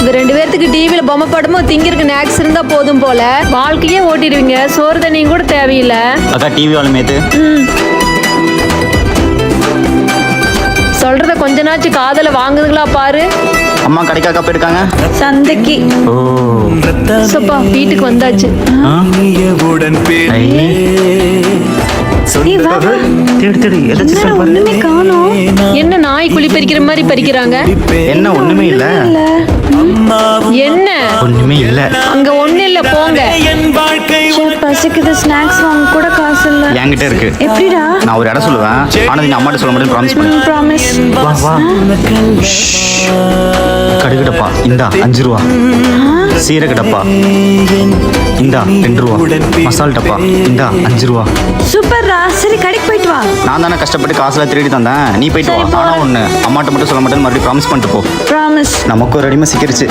உங்க 2 பேர்த்துக்கு டிவில பொம்மை படமும் திங்கிறதுக்கு ஸ்நாக்ஸ் இருந்தா போதும் போல. வாழ்க்கையே ஓட்டிடுவீங்க, சோறு தண்ணியும் கூட தேவையில்லை. அக்கா டிவி வாழமேத்து. சொல்றத கொஞ்ச நாச்சு காதல வாங்குதுங்களா பாரு. அம்மா கடைக்காக்கா போயிருக்காங்க. சந்தைக்கு. ஓ சப்பா வீட்டுக்கு வந்தாச்சு. என்ன நாய் குழி பறிக்கிற மாதிரி பறிக்கிறாங்க? என்ன ஒண்ணுமே இல்ல. என்ன ஒண்ணுமே இல்ல. அங்க ஒண்ணு இல்ல, போங்க. பசிக்குது, ஸ்நாக்ஸ் வாங்க கூட காசு இல்ல. என்கிட்ட இருக்கு. எப்படிடா? நான் ஒரு இடம் சொல்லுவேன், ஆனா நீ அம்மாட்ட சொல்ல மாட்டேன்னு ப்ராமிஸ் பண்ணு. ப்ராமிஸ். வா வா. கடுகு டப்பா இந்தா 5 ரூபா. சீரக டப்பா இந்தா 2 ரூபா. மசால் டப்பா இந்தா 5 ரூபா. சூப்பர்ரா. சரி கடைக்கு போயிட்டு வா. நான் தானே கஷ்டப்பட்டு காசுல திருடி தந்தேன், நீ போயிட்டு வா. ஆனா ஒண்ணு, அம்மாட்ட மட்டும் சொல்ல மாட்டேன்னு மறுபடியும் ப்ராமிஸ் பண்ணிட்டு போ. ப்ராமிஸ். நமக்கு ஒரு அடிமை சிக்கிருச்சு.